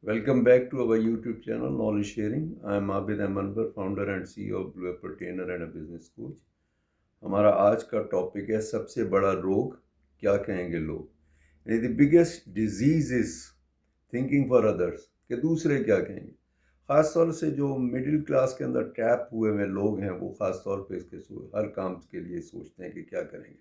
Welcome back to our YouTube channel, Knowledge Sharing. I am Abid Amanbar, founder and CEO of Blue Apple Trainer and a business coach. हमारा आज का topic है सबसे बड़ा रोग क्या कहेंगे लोग। The biggest disease is thinking for others, कि दूसरे क्या कहेंगे। ख़ास तौर से जो मिडिल क्लास के अंदर ट्रैप हुए हुए लोग हैं वो ख़ास तौर पे इसके हर काम के लिए सोचते हैं कि क्या करेंगे।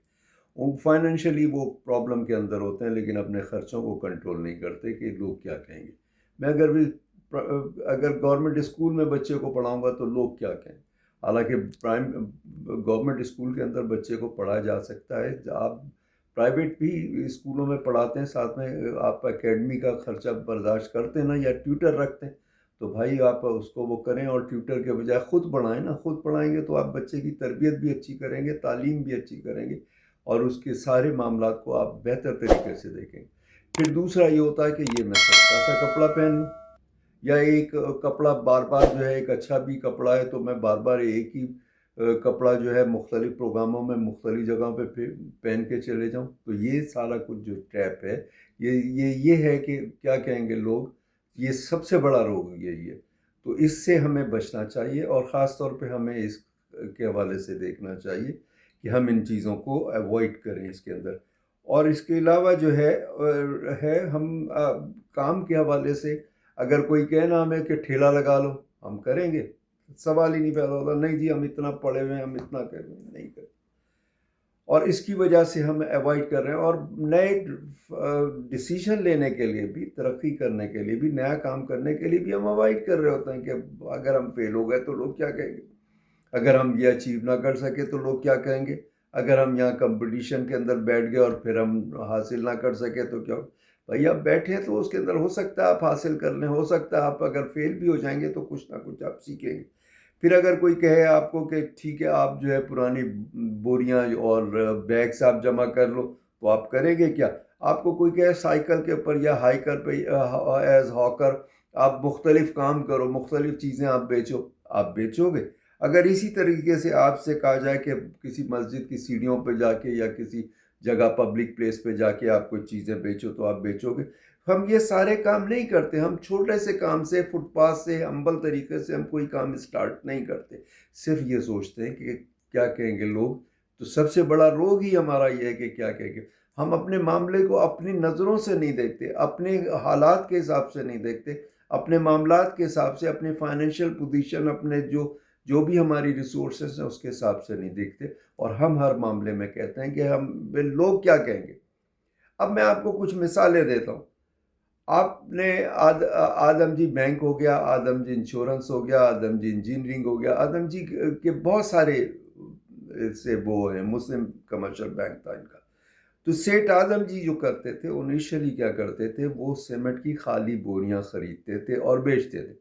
वो फाइनेंशियली वो प्रॉब्लम के अंदर होते हैं लेकिन अपने ख़र्चों को कंट्रोल नहीं करते कि लोग क्या कहेंगे। मैं अगर गवर्नमेंट स्कूल में बच्चे को पढ़ाऊंगा तो लोग क्या कहें। हालांकि गवर्नमेंट स्कूल के अंदर बच्चे को पढ़ाया जा सकता है, आप प्राइवेट भी स्कूलों में पढ़ाते हैं, साथ में आप एकेडमी का खर्चा बर्दाश्त करते हैं ना, या ट्यूटर रखते हैं तो भाई आप उसको वो करें, और ट्यूटर के बजाय ख़ुद पढ़ाएं ना। ख़ुद पढ़ाएंगे तो आप बच्चे की तरबियत भी अच्छी करेंगे, तालीम भी अच्छी करेंगे और उसके सारे मामलात को आप बेहतर तरीके से देखेंगे। फिर दूसरा ये होता है कि ये मैं सस्ता सा कपड़ा पहन लूँ, या एक कपड़ा बार बार जो है, एक अच्छा भी कपड़ा है तो मैं बार बार एक ही कपड़ा जो है मुख्तलिफ प्रोग्रामों में मुख्तलिफ जगहों पे पहन के चले जाऊं। तो ये सारा कुछ जो ट्रैप है, ये है कि क्या कहेंगे लोग, ये सबसे बड़ा रोग यही है। तो इससे हमें बचना चाहिए और ख़ास तौर पे हमें इस के हवाले से देखना चाहिए कि हम इन चीज़ों को अवॉइड करें इसके अंदर। और इसके अलावा जो है हम काम के हवाले से अगर कोई कहना हमें कि ठेला लगा लो, हम करेंगे, सवाल ही नहीं पैदा होता। नहीं जी, हम इतना पढ़े हुए हैं, हम इतना कर रहे हैं, नहीं करें। और इसकी वजह से हम अवॉइड कर रहे हैं। और नए डिसीजन लेने के लिए भी, तरक्की करने के लिए भी, नया काम करने के लिए भी हम अवॉइड कर रहे होते हैं कि अगर हम फेल हो गए तो लोग क्या कहेंगे, अगर हम ये अचीव ना कर सके तो लोग क्या कहेंगे, अगर हम यहाँ कंपटीशन के अंदर बैठ गए और फिर हम हासिल ना कर सके तो क्या। भाई आप बैठे हैं तो उसके अंदर हो सकता है आप हासिल कर लें, हो सकता है आप अगर फेल भी हो जाएंगे तो कुछ ना कुछ आप सीखेंगे। फिर अगर कोई कहे आपको कि ठीक है आप जो है पुरानी बोरियां और बैग्स आप जमा कर लो, तो आप करेंगे क्या। आपको कोई कहे साइकिल के ऊपर या हाइकर पे एज हॉकर आप मुख्तलिफ काम करो, मुख्तलिफ चीज़ें आप बेचो, आप बेचोगे। अगर इसी तरीके से आपसे कहा जाए कि किसी मस्जिद की सीढ़ियों पर जाके या किसी जगह पब्लिक प्लेस पे जाके आप कोई चीज़ें बेचो, तो आप बेचोगे। हम ये सारे काम नहीं करते, हम छोटे से काम से, फुटपाथ से, हम्बल तरीके से हम कोई काम स्टार्ट नहीं करते। सिर्फ ये सोचते हैं कि क्या कहेंगे लोग। तो सबसे बड़ा रोग ही हमारा ये है कि क्या कहेंगे। हम अपने मामले को अपनी नज़रों से नहीं देखते, अपने हालात के हिसाब से नहीं देखते, अपने मामलात के हिसाब से, अपने फाइनेंशियल पोजीशन, अपने जो भी हमारी रिसोर्सेज हैं उसके हिसाब से नहीं देखते। और हम हर मामले में कहते हैं कि लोग क्या कहेंगे। अब मैं आपको कुछ मिसालें देता हूँ। आपने आदम जी बैंक हो गया, आदम जी इंश्योरेंस हो गया, आदम जी इंजीनियरिंग हो गया, आदम जी के बहुत सारे से वो हैं, मुस्लिम कमर्शियल बैंक था इनका। तो सेठ आदम जी जो करते थे, इनिशियली क्या करते थे, वो सीमेंट की खाली बोरियां खरीदते थे और बेचते थे।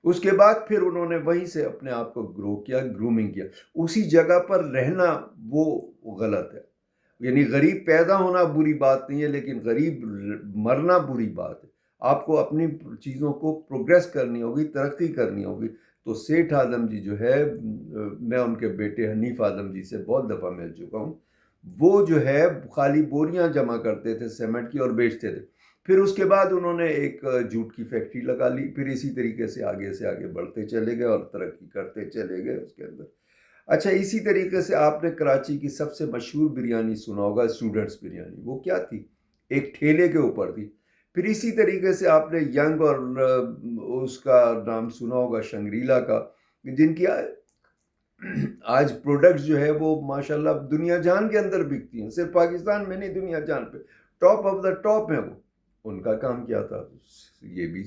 उसके बाद फिर उन्होंने वहीं से अपने आप को ग्रो किया, ग्रूमिंग किया। उसी जगह पर रहना वो गलत है। यानी गरीब पैदा होना बुरी बात नहीं है, लेकिन गरीब मरना बुरी बात है। आपको अपनी चीज़ों को प्रोग्रेस करनी होगी, तरक्की करनी होगी। तो सेठ आदम जी जो है, मैं उनके बेटे हनीफ आदम जी से बहुत दफ़ा मिल चुका हूँ। वो जो है खाली बोरियां जमा करते थे सीमेंट की और बेचते थे। फिर उसके बाद उन्होंने एक जूट की फैक्ट्री लगा ली। फिर इसी तरीके से आगे बढ़ते चले गए और तरक्की करते चले गए उसके अंदर। अच्छा, इसी तरीके से आपने कराची की सबसे मशहूर बिरयानी सुना होगा, स्टूडेंट्स बिरयानी। वो क्या थी, एक ठेले के ऊपर थी। फिर इसी तरीके से आपने यंग और उसका नाम सुना होगा शंग्रीला का, जिनकी आज प्रोडक्ट्स जो है वो माशाल्लाह दुनिया जान के अंदर बिकती हैं। सिर्फ पाकिस्तान में नहीं, दुनिया जान पे टॉप ऑफ द टॉप है वो। उनका काम क्या था, ये भी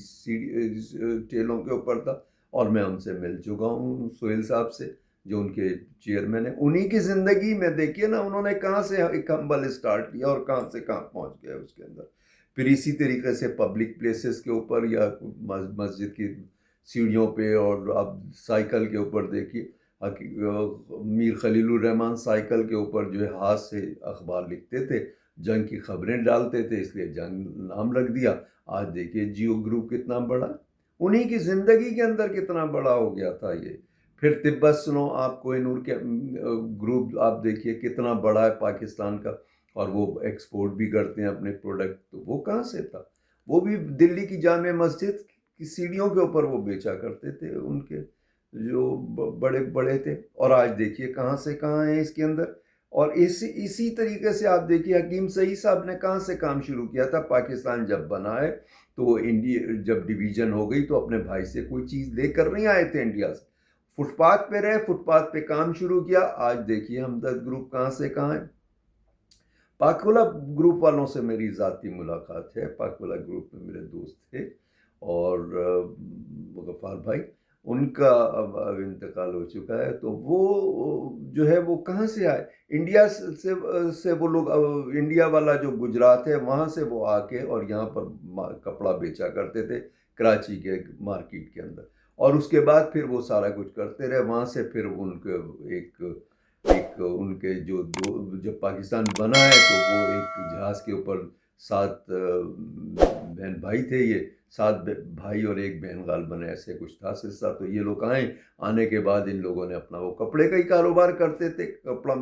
ठेलों के ऊपर था। और मैं उनसे मिल चुका हूँ, सोहेल साहब से, जो उनके चेयरमैन है। उन्हीं की ज़िंदगी में देखिए ना, उन्होंने कहाँ से एक हम्बल स्टार्ट किया और कहाँ से कहाँ पहुँच गया उसके अंदर। फिर इसी तरीके से पब्लिक प्लेसेस के ऊपर या मस्जिद की सीढ़ियों पे, और आप साइकिल के ऊपर देखिए, मीर खलीलुर रहमान साइकिल के ऊपर जो है हाथ से अखबार लिखते थे, जंग की खबरें डालते थे, इसलिए जंग नाम रख दिया। आज देखिए जियो ग्रुप कितना बड़ा, उन्हीं की ज़िंदगी के अंदर कितना बड़ा हो गया था ये। फिर तिब्बत सुनो, आप कोहिनूर के ग्रुप आप देखिए कितना बड़ा है पाकिस्तान का, और वो एक्सपोर्ट भी करते हैं अपने प्रोडक्ट। तो वो कहाँ से था, وہ بھی دلی کی جامع مسجد کی سیڑھیوں کے اوپر وہ بیچا کرتے تھے، ان کے جو بڑے بڑے تھے، اور آج دیکھیے کہاں سے کہاں ہیں اس کے اندر۔ اور اسی طریقے سے آپ دیکھیے حکیم سعید صاحب نے کہاں سے کام شروع کیا تھا۔ پاکستان جب بنا ہے تو وہ انڈیا جب ڈویژن ہو گئی تو اپنے بھائی سے کوئی چیز لے کر نہیں آئے تھے انڈیا سے، فٹ پاتھ پہ رہے، فٹ پاتھ پہ کام شروع کیا۔ آج دیکھیے ہمدرد گروپ کہاں سے کہاں ہے۔ پاکولا گروپ والوں سے میری ذاتی ملاقات ہے، پاکولا گروپ میں میرے دوست تھے، اور غفار بھائی، ان کا اب انتقال ہو چکا ہے، تو وہ جو ہے وہ کہاں سے آئے؟ انڈیا سے وہ لوگ، انڈیا والا جو گجرات ہے وہاں سے وہ آ کے اور یہاں پر کپڑا بیچا کرتے تھے کراچی کے مارکیٹ کے اندر، اور اس کے بعد پھر وہ سارا کچھ کرتے رہے وہاں سے۔ پھر ان کے ایک ان کے جب پاکستان بنا ہے تو وہ ایک جہاز کے اوپر 7 بہن بھائی تھے، یہ 7 بھائی اور ایک بہن غالباً ایسے کچھ تھا سلسلہ۔ تو یہ لوگ آنے کے بعد ان لوگوں نے اپنا وہ کپڑے کا ہی کاروبار کرتے تھے، کپڑا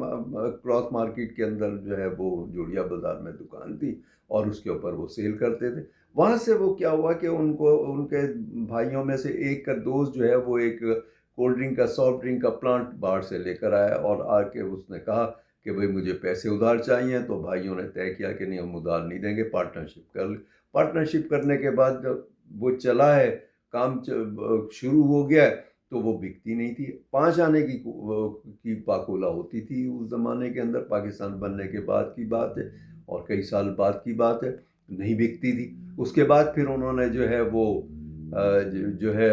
کراس مارکیٹ کے اندر جو ہے وہ جوڑیا بازار میں دکان تھی، اور اس کے اوپر وہ سیل کرتے تھے۔ وہاں سے وہ کیا ہوا کہ ان کے بھائیوں میں سے ایک کا دوست جو ہے وہ ایک کولڈ ڈرنک کا، سافٹ ڈرنک کا پلانٹ باہر سے لے کر آیا، اور آ کے اس نے کہا کہ بھئی مجھے پیسے ادھار چاہیے۔ تو بھائیوں نے طے کیا کہ نہیں، ہم ادھار نہیں دیں گے، پارٹنرشپ کر لیں۔ پارٹنرشپ کرنے کے بعد جب وہ چلا ہے، کام شروع ہو گیا ہے، تو وہ بکتی نہیں تھی۔ 5 آنے کی پاکولا ہوتی تھی اس زمانے کے اندر، پاکستان بننے کے بعد کی بات ہے، اور کئی سال بعد کی بات ہے، نہیں بکتی تھی۔ اس کے بعد پھر انہوں نے جو ہے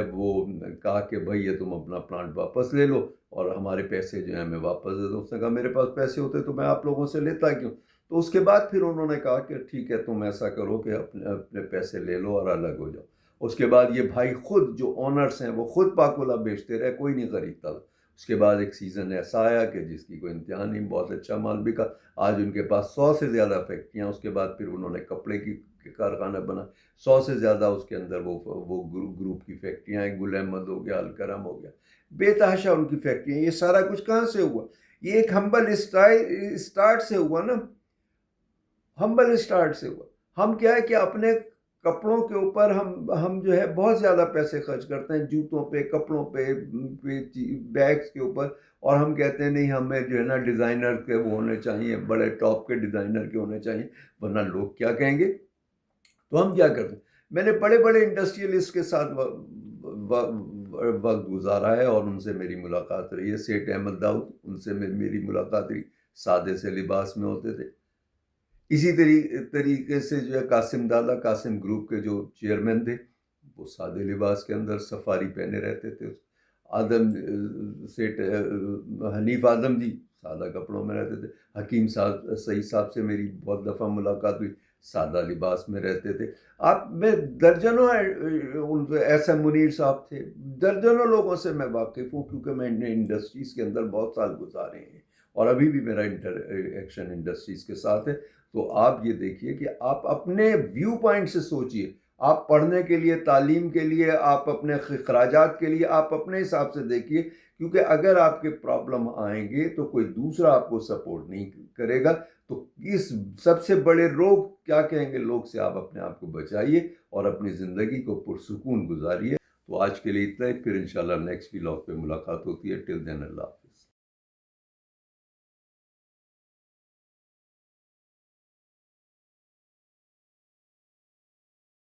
وہ کہا کہ بھئی یہ تم اپنا پلانٹ واپس لے لو اور ہمارے پیسے جو ہیں ہمیں واپس دے دو۔ اس نے کہا میرے پاس پیسے ہوتے تو میں آپ لوگوں سے لیتا کیوں؟ تو اس کے بعد پھر انہوں نے کہا کہ ٹھیک ہے، تم ایسا کرو کہ اپنے پیسے لے لو اور الگ ہو جاؤ۔ اس کے بعد یہ بھائی خود جو اونرز ہیں وہ خود پاکولا بیچتے رہے، کوئی نہیں خریدتا تھا۔ اس کے بعد ایک سیزن ایسا آیا کہ جس کی کوئی امتحان نہیں، بہت اچھا مال بکا۔ آج ان کے پاس 100 سے زیادہ فیکٹریاں، اس کے بعد پھر انہوں نے کپڑے کی کارخانہ بنا، 100 سے زیادہ اس کے اندر وہ گروپ کی فیکٹریاں ہیں، گل احمد ہو گیا، الکرم ہو گیا، بے تحاشا ان کی فیکٹریاں۔ یہ سارا کچھ کہاں سے ہوا؟ یہ ایک ہمبل اسٹارٹ سے ہوا نا، ہمبل اسٹارٹ سے ہوا۔ ہم کیا ہے کہ اپنے کپڑوں کے اوپر ہم جو ہے بہت زیادہ پیسے خرچ کرتے ہیں، جوتوں پہ، کپڑوں پہ، بیگز کے اوپر، اور ہم کہتے ہیں نہیں، ہمیں جو ہے نا ڈیزائنر کے وہ ہونے چاہیے، بڑے ٹاپ کے ڈیزائنر کے ہونے چاہیے، ورنہ لوگ کیا کہیں گے۔ تو ہم کیا کرتے ہیں؟ میں نے بڑے بڑے انڈسٹریلسٹ کے ساتھ وقت گزارا ہے، اور ان سے میری ملاقات رہی ہے۔ سیٹھ احمد داؤد، ان سے میری ملاقات رہی، سادے سے لباس میں ہوتے تھے۔ اسی طریقے سے جو ہے قاسم دادا، قاسم گروپ کے جو چیئرمین تھے، وہ سادے لباس کے اندر سفاری پہنے رہتے تھے۔ سیٹھ حنیف اعظم جی سادہ کپڑوں میں رہتے تھے۔ حکیم سعید صاحب سے میری بہت دفعہ ملاقات ہوئی، سادہ لباس میں رہتے تھے۔ میں درجنوں، ایس ایم منیر صاحب تھے، درجنوں لوگوں سے میں واقف ہوں، کیونکہ میں انڈسٹریز کے اندر بہت سال گزارے ہیں، اور ابھی بھی میرا ایکشن انڈسٹریز کے ساتھ ہے۔ تو آپ یہ دیکھیے کہ آپ اپنے ویو پوائنٹ سے سوچئے، آپ پڑھنے کے لیے، تعلیم کے لیے، آپ اپنے اخراجات کے لیے آپ اپنے حساب سے دیکھیے، کیونکہ اگر آپ کے پرابلم آئیں گے تو کوئی دوسرا آپ کو سپورٹ نہیں کرے گا۔ تو اس سب سے بڑے روگ کیا کہیں گے لوگ سے آپ اپنے آپ کو بچائیے اور اپنی زندگی کو پرسکون گزاریے۔ تو آج کے لیے اتنا ہی، پھر انشاءاللہ نیکسٹ ولاگ پہ ملاقات ہوتی ہے۔ ٹل دین اللہ حافظ۔